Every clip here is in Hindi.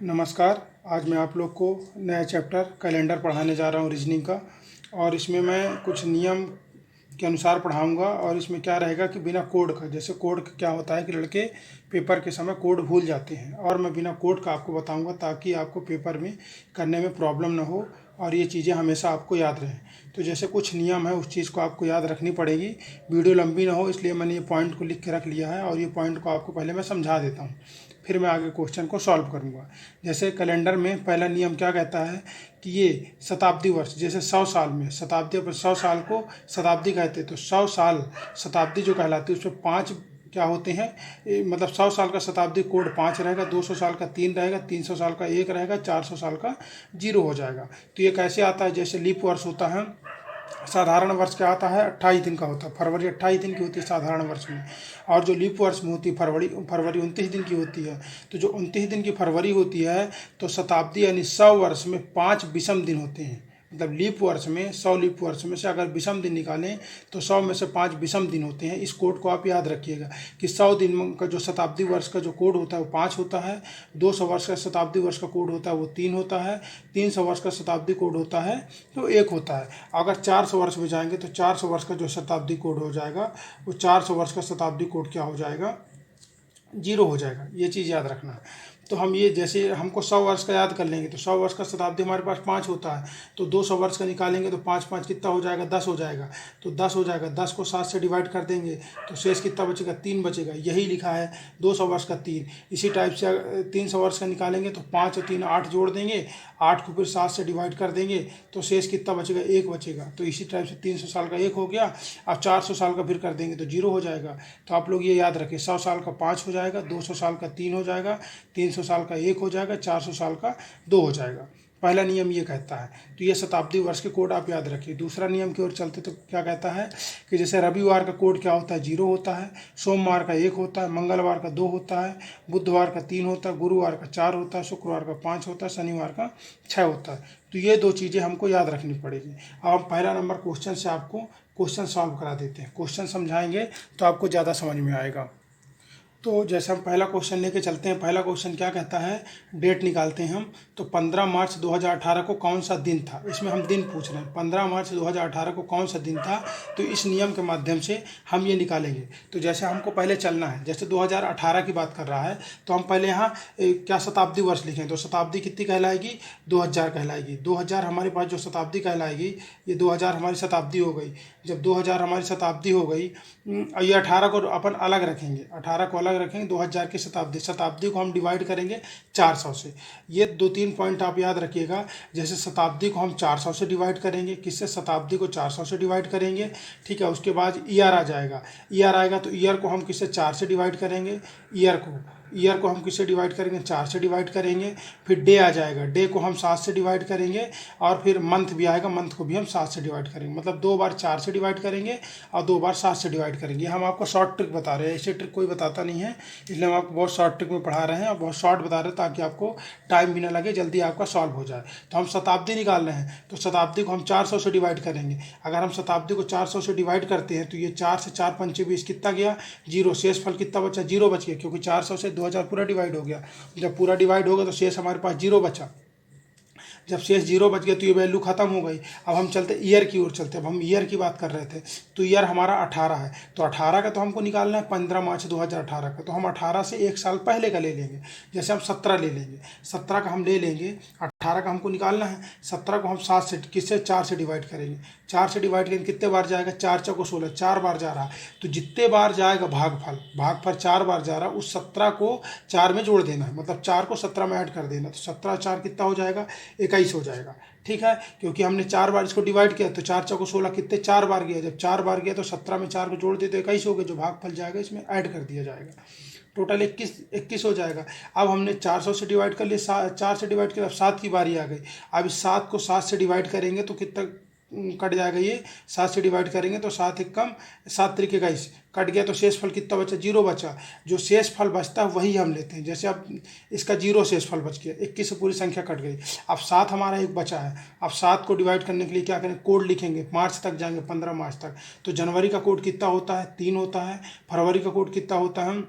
नमस्कार। आज मैं आप लोग को नया चैप्टर कैलेंडर पढ़ाने जा रहा हूँ रीजनिंग का। और इसमें मैं कुछ नियम के अनुसार पढ़ाऊँगा। और इसमें क्या रहेगा कि बिना कोड का, जैसे कोड क्या होता है कि लड़के पेपर के समय कोड भूल जाते हैं, और मैं बिना कोड का आपको बताऊँगा ताकि आपको पेपर में करने में प्रॉब्लम ना हो और ये चीज़ें हमेशा आपको याद रहें। तो जैसे कुछ नियम है उस चीज़ को आपको याद रखनी पड़ेगी। वीडियो लंबी ना हो इसलिए मैंने ये पॉइंट को लिख के रख लिया है, और ये पॉइंट को आपको पहले मैं समझा देता हूँ, फिर मैं आगे क्वेश्चन को सॉल्व करूँगा। जैसे कैलेंडर में पहला नियम क्या कहता है कि ये शताब्दी वर्ष, जैसे 100 साल में शताब्दी पर 100 साल को शताब्दी कहते हैं, तो 100 साल शताब्दी जो कहलाती है उसमें 5 क्या होते हैं, मतलब 100 साल का शताब्दी कोड 5 रहेगा, 200 साल का 3 रहेगा, 300 साल का 1 रहेगा, 400 साल का 0 हो जाएगा। तो ये कैसे आता है, जैसे लीप वर्ष होता है, साधारण वर्ष क्या आता है 28 दिन का होता है, फरवरी 28 दिन की होती है साधारण वर्ष में। और जो लीप वर्ष में होती है फरवरी 29 दिन की होती है। तो जो 29 दिन की फरवरी होती है, तो शताब्दी यानी 100 वर्ष में 5 विषम दिन होते हैं। मतलब लीप वर्ष में 100 लीप वर्ष में से अगर विषम दिन निकालें तो 100 में से 5 विषम दिन होते हैं। इस कोड को आप याद रखिएगा कि 100 दिन का जो शताब्दी वर्ष का जो कोड होता है वो 5 होता है, 200 वर्ष का शताब्दी वर्ष का कोड होता है वो 3 होता है, 300 वर्ष का शताब्दी कोड होता है तो 1 होता है। अगर 400 वर्ष में जाएंगे तो 400 वर्ष का जो शताब्दी कोड हो जाएगा वो 400 वर्ष का शताब्दी कोड क्या हो जाएगा, 0 हो जाएगा। ये चीज़ याद रखना है। तो हम ये जैसे हमको 100 वर्ष का याद कर लेंगे तो 100 वर्ष का शताब्दी हमारे पास 5 होता है, तो 200 वर्ष का निकालेंगे तो 5 5 कितना हो जाएगा, 10 हो जाएगा। तो 10 हो जाएगा, 10 को 7 से डिवाइड कर देंगे तो शेष कितना बचेगा, 3 बचेगा। यही लिखा है 200 वर्ष का 3। इसी टाइप से 300 वर्ष का निकालेंगे तो 5 और 3 8 जोड़ देंगे, 8 को फिर 7 से डिवाइड कर देंगे तो शेष कितना बचेगा, 1 बचेगा। तो इसी टाइप से 300 साल का 1 हो गया। अब 400 साल का फिर कर देंगे तो 0 हो जाएगा। तो आप लोग ये याद रखें, 100 साल का 5 हो जाएगा, 200 साल का 3 हो जाएगा, 300 साल का 1 हो जाएगा, 400 साल का 2 हो जाएगा। पहला नियम ये कहता है। तो ये शताब्दी वर्ष के कोड आप याद रखिए। दूसरा नियम की ओर चलते तो क्या कहता है कि जैसे रविवार का कोड क्या होता है, 0 होता है, सोमवार का 1 होता है, मंगलवार का 2 होता है, बुधवार का 3 होता है, गुरुवार का 4 होता है, शुक्रवार का 5 होता है, शनिवार का 6 होता है। तो ये 2 चीज़ें हमको याद रखनी पड़ेगी। अब हम पहला नंबर क्वेश्चन से आपको क्वेश्चन सॉल्व करा देते हैं। क्वेश्चन समझाएंगे तो आपको ज़्यादा समझ में आएगा। तो जैसे हम पहला क्वेश्चन लेके चलते हैं। पहला क्वेश्चन क्या कहता है, डेट निकालते हैं हम। तो 15 मार्च 2018 को कौन सा दिन था, इसमें हम दिन पूछ रहे हैं। 15 मार्च 2018 को कौन सा दिन था, तो इस नियम के माध्यम से हम ये निकालेंगे। तो जैसे हमको पहले चलना है, जैसे 2018 की बात कर रहा है तो हम पहले यहाँ क्या शताब्दी वर्ष लिखें। तो शताब्दी कितनी कहलाएगी, 2000 कहलाएगी। 2000 हमारे पास जो शताब्दी कहलाएगी, ये 2000 हमारी शताब्दी हो गई। जब 2000 हमारी शताब्दी हो गई, ये 18 को अपन अलग रखेंगे, 18 को अलग रखेंगे। 2000 की शताब्दी को हम डिवाइड करेंगे 400 से। ये 2-3 पॉइंट आप याद रखिएगा। जैसे शताब्दी को हम 400 से डिवाइड करेंगे, किससे, शताब्दी को 400 से डिवाइड करेंगे, ठीक है। उसके बाद ईयर आ जाएगा, ईयर आएगा तो ईयर को हम किससे, 4 से डिवाइड करेंगे। ईयर को हम किससे डिवाइड करेंगे, 4 से डिवाइड करेंगे। फिर डे आ जाएगा, डे को हम 7 से डिवाइड करेंगे। और फिर मंथ भी आएगा, मंथ को भी हम 7 से डिवाइड करेंगे। मतलब 2 बार 4 से डिवाइड करेंगे और 2 बार 7 से डिवाइड करेंगे। हम आपको शॉर्ट ट्रिक बता रहे हैं, ऐसे ट्रिक कोई बताता नहीं है, इसलिए हम आपको बहुत शॉर्ट ट्रिक में पढ़ा रहे हैं और बहुत शॉर्ट बता रहे हैं ताकि आपको टाइम भी ना लगे, जल्दी आपका सॉल्व हो जाए। तो हम शताब्दी निकाल रहे हैं, तो शताब्दी को हम 400 से डिवाइड करेंगे। अगर हम शताब्दी को 400 से डिवाइड करते हैं तो ये 4 से 4 पंचे 20 कितना गया, 0। शेष फल कितना बचा, 0 बच गया, क्योंकि 400 से 2000 पूरा डिवाइड हो गया। जब पूरा डिवाइड होगा तो शेष हमारे पास 0 बचा। जब शेष 0 बच गया तो ये वैल्यू खत्म हो गई। अब हम चलते ईयर की ओर चलते हैं। अब हम ईयर की बात कर रहे थे, तो ईयर हमारा 18 है। तो 18 का तो हमको निकालना है 15 मार्च 2018 का। तो हम 18 से 1 साल पहले का ले लेंगे। जैसे हम 17 ले लेंगे, 17 का हम ले लेंगे, 18 का हमको निकालना है। 17 को हम 7 से, किससे, 4 से डिवाइड करेंगे। 4 से डिवाइड करेंगे, कितने बार जाएगा, 4 चौको 16, 4 बार जा रहा है। तो जितने बार जाएगा भागफल 4 बार जा रहा है, उस 17 को 4 में जोड़ देना है। मतलब 4 को 17 में ऐड कर देना। तो 17 4 कितना हो जाएगा, 21 हो जाएगा, ठीक है। क्योंकि हमने 4 बार इसको डिवाइड किया तो 4 चौको 16, कितने, 4 बार गया। जब 4 बार गया तो 17 में 4 को जोड़ दिए तो 21 हो गए। जो भागफल जाएगा इसमें ऐड कर दिया जाएगा, टोटल 21 हो जाएगा। अब हमने 400 से डिवाइड कर लिया, 4 से डिवाइड किया, अब 7 की बारी आ गई। अब इस 7 को 7 से डिवाइड करेंगे तो कितना कट जाएगा, ये 7 से डिवाइड करेंगे तो 7 एक कम, 7 त्रिक 21 कट गया। तो शेष फल कितना बचा, 0 बचा। जो शेष फल बचता है वही हम लेते हैं। जैसे अब इसका 0 शेष फल बच गया, 21 से पूरी संख्या कट गई। अब 7 हमारा एक बचा है। अब 7 को डिवाइड करने के लिए क्या करें, कोड लिखेंगे। मार्च तक जाएंगे, 15 मार्च तक। तो जनवरी का कोड कितना होता है, 3 होता है। फरवरी का कोड कितना होता है,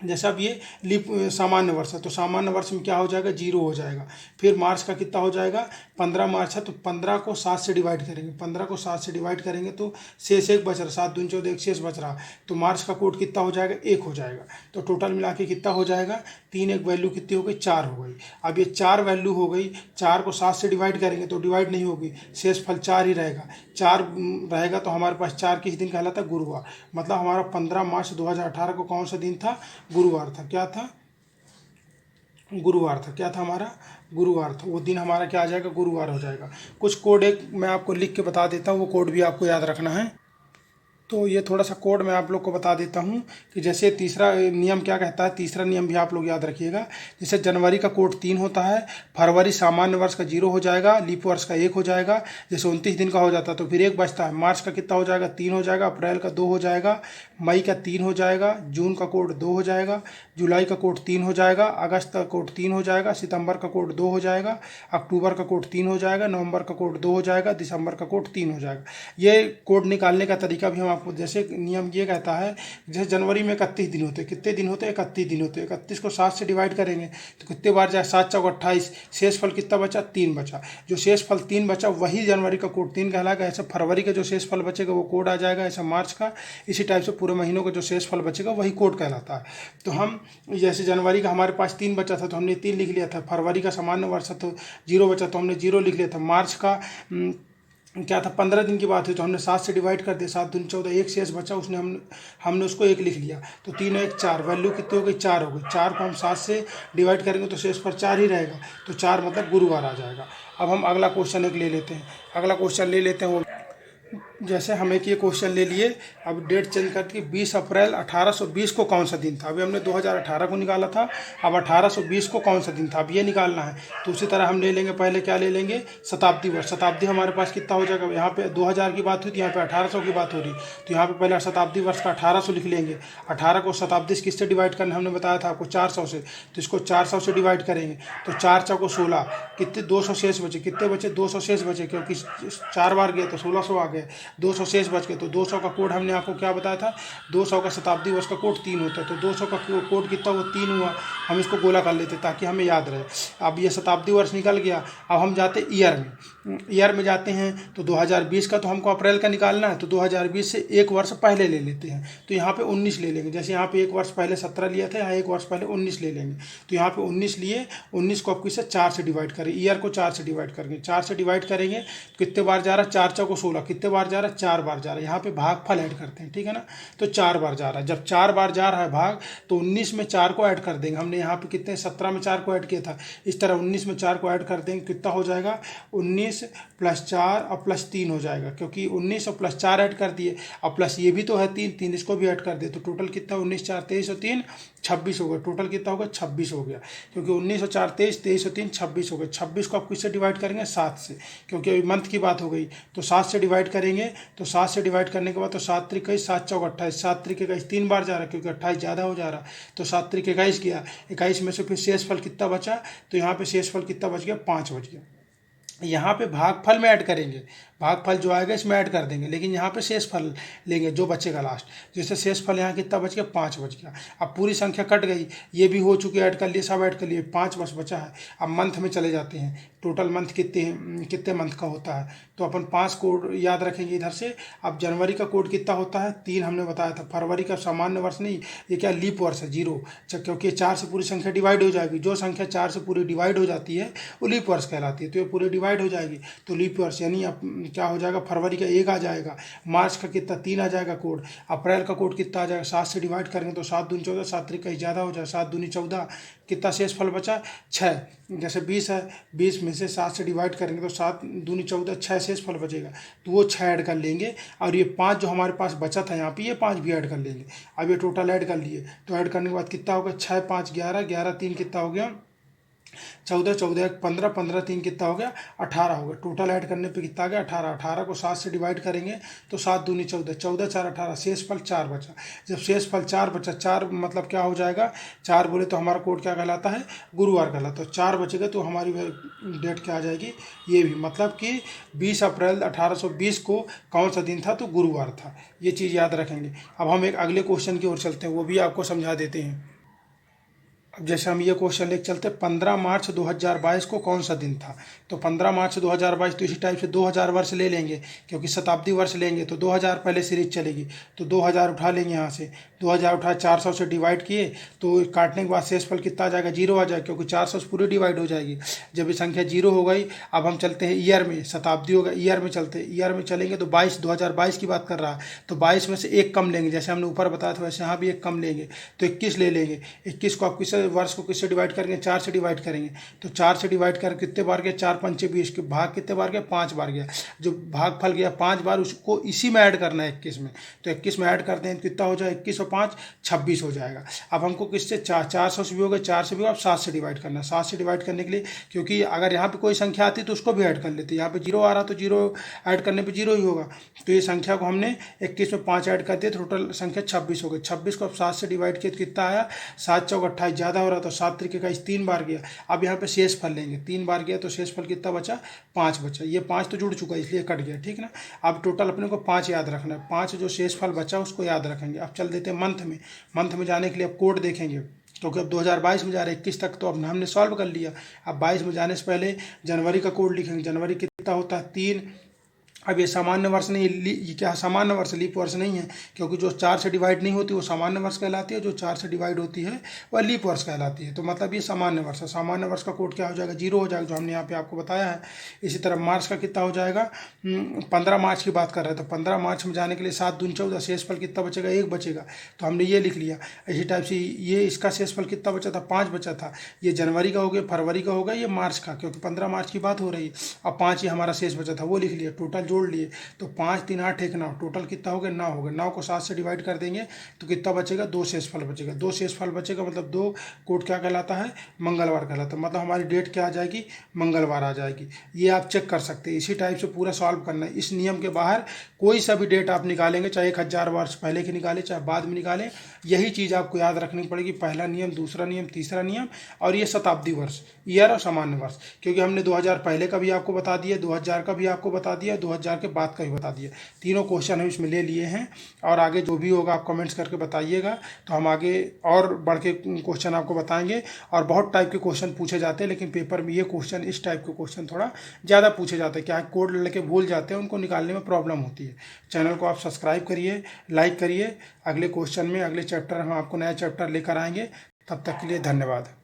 जैसा अब ये लीप सामान्य वर्ष है, तो सामान्य वर्ष में क्या हो जाएगा, 0 हो जाएगा। फिर मार्च का कितना हो जाएगा, 15 मार्च है, तो 15 को 7 से डिवाइड करेंगे, 15 को 7 से डिवाइड करेंगे तो शेष एक बच रहा, 7 दूनी 14, एक शेष बच रहा, तो मार्च का कोड कितना हो जाएगा, 1 हो जाएगा। तो टोटल मिला के कितना हो जाएगा, 3, एक वैल्यू कितनी हो गई, 4 हो गई। अब ये 4 वैल्यू हो गई, 4 को 7 से डिवाइड करेंगे तो डिवाइड नहीं होगी, शेष फल 4 ही रहेगा। 4 रहेगा तो हमारे पास 4 किस दिन कहलाता है, गुरुवार। मतलब हमारा 15 मार्च 2018 को कौन सा दिन था, गुरुवार था। क्या था, गुरुवार था। क्या था हमारा, गुरुवार था। वो दिन हमारा क्या आ जाएगा, गुरुवार हो जाएगा। कुछ कोड एक मैं आपको लिख के बता देता हूँ, वो कोड भी आपको याद रखना है। तो ये थोड़ा सा कोड मैं आप लोग को बता देता हूँ कि जैसे तीसरा नियम क्या कहता है, तीसरा नियम भी आप लोग याद रखिएगा। जैसे जनवरी का कोड 3 होता है, फरवरी सामान्य वर्ष का 0 हो जाएगा, लीप वर्ष का 1 हो जाएगा। जैसे 29 दिन का हो जाता है तो फिर 1 बचता है। मार्च का कितना हो जाएगा, 3 हो जाएगा, अप्रैल का 2 हो जाएगा, मई का 3 हो जाएगा, जून का कोड 2 हो जाएगा, जुलाई का कोड 3 हो जाएगा, अगस्त का कोड 3 हो जाएगा, सितंबर का कोड 2 हो जाएगा, अक्टूबर का कोड 3 हो जाएगा, नवंबर का कोड 2 हो जाएगा, दिसंबर का कोड 3 हो जाएगा। ये कोड निकालने का तरीका भी हम आपको, जैसे नियम ये कहता है, जैसे जनवरी में 31 दिन होते हैं, कितने दिन होते हैं, 31 दिन होते हैं। 31 को 7 से डिवाइड करेंगे तो कितने बार जाए, 7 चौक 28, शेष फल कितना बचा, 3 बचा। जो शेष फल 3 बचा वही जनवरी का कोड 3 कहलाएगा। ऐसे फरवरी का जो शेष फल बचेगा वो कोड आ जाएगा, ऐसा मार्च का, इसी टाइप से पूरे महीनों का जो शेष फल बचेगा वही कोड कहलाता है। तो हम जैसे जनवरी का हमारे पास 3 बचा था तो हमने 3 लिख लिया था, फरवरी का सामान्य वर्ष था तो 0 बचा तो हमने 0 लिख लिया था, मार्च का क्या था, 15 दिन की बात हुई तो हमने 7 से डिवाइड कर दिया, 7 दूनी 14, एक शेष बचा, उसने हमने उसको 1 लिख लिया। तो 3 और 1 4, वैल्यू कितनी हो गई, 4 हो गई। 4 को हम 7 से डिवाइड करेंगे तो शेष पर 4 ही रहेगा, तो 4 मतलब गुरुवार आ जाएगा। अब हम अगला क्वेश्चन एक ले लेते हैं, अगला क्वेश्चन ले लेते हैं वो, जैसे हम एक ये क्वेश्चन ले लिए। अब डेट चेंज करके 20 अप्रैल 1820 को कौन सा दिन था। अभी हमने 2018 को निकाला था, अब 1820 को कौन सा दिन था, अब ये निकालना है। तो उसी तरह हम ले लेंगे, पहले क्या ले लेंगे, शताब्दी वर्ष। शताब्दी हमारे पास कितना हो जाएगा, यहाँ पे 2000 की बात हुई थी, यहाँ पे 1800 की बात हो रही, तो यहाँ पे पहले शताब्दी वर्ष का 1800 लिख लेंगे। 18 को शताब्दी से किससे डिवाइड करना हमने बताया था आपको, 400 से, तो इसको 400 से डिवाइड करेंगे तो 4 चौको 16, कितने 200 शेष बचे, कितने बचे, 200 शेष बचे, क्योंकि 4 बार गए तो 1600 आ गए, 200 शेष बच गए। तो 200 का कोड हमने आपको क्या बताया था, 200 का शताब्दी वर्ष का कोड 3 होता है, तो 200 का कोड कितना हुआ, 3 हुआ। हम इसको गोला कर लेते ताकि हमें याद रहे। अब ये शताब्दी वर्ष निकल गया, अब हम जाते ईयर में, ईयर में जाते हैं तो 2020 का तो हमको अप्रैल का निकालना है, तो 2020 से 1 वर्ष पहले ले लेते हैं, तो यहाँ पे 19 ले लेंगे। जैसे यहाँ पे 1 वर्ष पहले 17 लिया था, यहाँ 1 वर्ष पहले 19 ले लेंगे, तो यहाँ पे 19 लिए, 19 को अब किससे 4 से डिवाइड करें, ईयर को 4 से डिवाइड करेंगे, 4 से डिवाइड करेंगे कितने बार जा रहा है, 4 चौको 16, कितने बार जा रहा है, 4 बार जा रहा है। यहाँ पे भागफल ऐड करते हैं, ठीक है ना, तो 4 बार जा रहा है। जब 4 बार जा रहा है भाग, तो 19 में 4 को ऐड कर देंगे। हमने यहाँ पे कितने, 17 में 4 को ऐड किया था, इस तरह 19 में 4 को ऐड कर देंगे, कितना हो जाएगा, 19 + 4 और +3 हो जाएगा, क्योंकि 19 और +4 ऐड कर दिए, और प्लस ये भी तो है 3, 3 इसको भी ऐड कर दिए, तो टोटल कितना, 19 4 23 और 3 26 हो गया। टोटल कितना होगा, 26 हो गया, क्योंकि 19 और 4 23, 23 और 3 26 हो गए। 26 को आप किससे डिवाइड करेंगे, 7 से, क्योंकि अभी मंथ की बात हो गई, तो 7 से डिवाइड करेंगे, तो 7 से डिवाइड करने के बाद तो 7 त्रिक 21, 7 चौक 28, 7 त्रिक 21 3 बार जा रहा है, क्योंकि 28 ज़्यादा हो जा रहा, तो 7 त्रिक 21 गया, 21 में से फिर शेषफल कितना बचा, तो यहाँ पे शेषफल कितना बच गया, 5 बच गया। यहाँ पे भागफल में ऐड करेंगे, भागफल जो आएगा इसमें ऐड कर देंगे, लेकिन यहाँ पे शेषफल लेंगे जो बचेगा लास्ट। जैसे शेषफल यहाँ कितना बच गया, 5 बच गया। अब पूरी संख्या कट गई, ये भी हो चुकी, ऐड कर लिए, सब ऐड कर लिए, 5 बस बचा है। अब मंथ में चले जाते हैं, टोटल मंथ कितने मंथ का होता है, तो अपन 5 कोड याद रखेंगे इधर से। अब जनवरी का कोड कितना होता है, 3 हमने बताया था। फरवरी का सामान्य वर्ष नहीं, ये क्या लीप वर्ष है, 0, क्योंकि 4 से पूरी संख्या डिवाइड हो जाएगी। जो संख्या 4 से पूरी डिवाइड हो जाती है वो लीप वर्ष कहलाती है, तो ये पूरी डिवाइड हो जाएगी, तो लीप वर्ष यानी क्या हो जाएगा, फरवरी का 1 आ जाएगा, मार्च का कितना 3 आ जाएगा कोड, अप्रैल का कोड कितना आ जाएगा, 7 से डिवाइड करेंगे तो 7 दूनी 14, 7 त्रिक 21 ज़्यादा हो जाए, 7 दूनी 14, कितना शेष फल बचा, 6। जैसे 20 है, 20 में से 7 से डिवाइड करेंगे तो 7 दूनी 14, 6 शेष फल बचेगा, तो वो 6 ऐड कर लेंगे, और ये 5 जो हमारे पास बचा था यहाँ पे, ये 5 भी ऐड कर लेंगे। अब ये टोटल ऐड कर लिए, तो ऐड करने के बाद कितना होगा, 6 5 11, 11 3 कितना हो गया, 14, 14 1 15, 15 3 कितना हो गया, 18 हो गया। टोटल ऐड करने पे कितना आ गया, 18। 18 को 7 से डिवाइड करेंगे तो 7 दूनी 14, 14 4 18, शेष फल 4 बचा। जब शेष फल 4 बचा, 4 मतलब क्या हो जाएगा, 4 बोले तो हमारा कोड क्या कहलाता है, गुरुवार कहलाता है। तो 4 बचेगा तो हमारी डेट क्या आ जाएगी, ये भी, मतलब कि 20 अप्रैल 1820 को कौन सा दिन था, तो गुरुवार था। ये चीज़ याद रखेंगे। अब हम एक अगले क्वेश्चन की ओर चलते हैं, वो भी आपको समझा देते हैं। अब जैसे हम ये क्वेश्चन लेके चलते, 15 मार्च 2022 को कौन सा दिन था। तो 15 मार्च 2022, तो इसी टाइप से 2000 वर्ष ले लेंगे, क्योंकि शताब्दी वर्ष लेंगे तो 2000 पहले सीरीज चलेगी। तो 2000 उठा लेंगे यहाँ से, 2000 उठा 400 से डिवाइड किए तो काटने के बाद शेषफल कितना आ जाएगा, जीरो आ जाएगा, क्योंकि 400 से पूरी डिवाइड हो जाएगी। जब ये संख्या जीरो हो गई, अब हम चलते हैं ईयर में, शताब्दी होगा ईयर में चलते हैं, ईयर में चलेंगे तो 2022 की बात कर रहा है, तो 22 में से एक कम लेंगे, जैसे हमने ऊपर बताया था वैसे यहाँ भी एक कम लेंगे, तो 21 ले लेंगे। 21 को आप किससे, वर्ष को किससे डिवाइड करेंगे, 4 से डिवाइड करेंगे। तो 4 से डिवाइड कर कितने बार गया, 4 पंचे 20 के भाग कितने बार गया, 5 बार गया। जो भाग फल गया 5 बार, उसको इसी में ऐड करना है 21 में। तो 21 में ऐड करते हैं तो कितना हो जाए, 21 और 5 26 हो जाएगा। अब हमको किससे, 400 से भी हो गए, 4 से भी, अब 7 से डिवाइड करना है। 7 से डिवाइड करने के लिए, क्योंकि अगर यहाँ पे कोई संख्या आती तो उसको भी ऐड कर लेते, यहाँ पे जीरो आ रहा तो जीरो ऐड करने पे जीरो ही होगा। तो ये संख्या को हमने 21 में 5 ऐड कर दिया, टोटल संख्या 26 हो गई। 26 को अब 7 से डिवाइड किया तो कितना आया, 7 चौक 28, ज़्यादा हो रहा तो 7 तरीके का 3 बार गया। अब यहाँ पे शेष फल लेंगे, 3 बार गया तो शेष फल कितना बचा, 5 बचा। ये 5 तो जुड़ चुका है इसलिए कट गया, ठीक ना। अब टोटल अपने को 5 याद रखना है, 5 जो शेष फल बचा उसको याद रखेंगे। अब चल देते हैं मंथ में। मंथ में जाने के लिए अब कोड देखेंगे, क्योंकि अब 2022 में जा रहे हैं, 21 तक तो अब हमने सॉल्व कर लिया। अब 22 में जाने से पहले जनवरी का कोड लिखेंगे। जनवरी कितना होता है, 3। अब ये सामान्य वर्ष नहीं, ये क्या सामान्य वर्ष, लीप वर्ष नहीं है, क्योंकि जो 4 से डिवाइड नहीं होती वो सामान्य वर्ष कहलाती है, जो 4 से डिवाइड होती है वह लीप वर्ष कहलाती है। तो मतलब ये सामान्य वर्ष है। सामान्य वर्ष का कोड क्या हो जाएगा, जीरो हो जाएगा, जो हमने यहाँ पे आपको बताया है। इसी तरह मार्च का कितना हो जाएगा, 15 मार्च की बात कर रहे हैं, तो 15 मार्च में जाने के लिए 7 दूनी 14, शेषफल कितना बचेगा, 1 बचेगा, तो हमने ये लिख लिया। इसी टाइप से ये इसका शेषफल कितना बचा था, 5 बचा था। ये जनवरी का हो गया, फरवरी का होगा, ये मार्च का, क्योंकि 15 मार्च की बात हो रही है। अब 5 ये हमारा शेष बचा था, वो लिख लिया, टोटल जोड़ लिए। तो 5 3 8 1 9, टोटल कितना हो गया, 9 हो गया। 9 को 7 से डिवाइड कर देंगे तो कितना बचेगा, 2 शेषफल बचेगा। 2 शेषफल बचेगा मतलब 2 कोड क्या कहलाता है, मंगलवार कहलाता है। मतलब हमारी डेट क्या आ जाएगी, मंगलवार आ जाएगी। ये आप चेक कर सकते हैं। इसी टाइप से पूरा सॉल्व करना है। इस नियम के बाहर कोई सा भी डेट आप निकालेंगे, चाहे 1000 वर्ष पहले की निकालें चाहे बाद में निकालें, यही चीज़ आपको याद रखनी पड़ेगी। पहला नियम, दूसरा नियम, तीसरा नियम, और ये शताब्दी वर्ष, ईयर और सामान्य वर्ष, क्योंकि हमने 2000 पहले का भी आपको बता दिया, 2000 का भी आपको बता दिया, 2000 के बाद का भी बता दिया। तीनों क्वेश्चन हम इसमें ले लिए हैं। और आगे जो भी होगा आप कमेंट्स करके बताइएगा, तो हम आगे और बढ़ के क्वेश्चन आपको बताएंगे। और बहुत टाइप के क्वेश्चन पूछे जाते हैं, लेकिन पेपर में ये क्वेश्चन, इस टाइप के क्वेश्चन थोड़ा ज़्यादा पूछे जाते हैं। क्या कोड लेके भूल जाते हैं, उनको निकालने में प्रॉब्लम होती है। चैनल को आप सब्सक्राइब करिए, लाइक करिए। अगले क्वेश्चन में, अगले चैप्टर हम आपको नया चैप्टर लेकर आएंगे। तब तक के लिए धन्यवाद।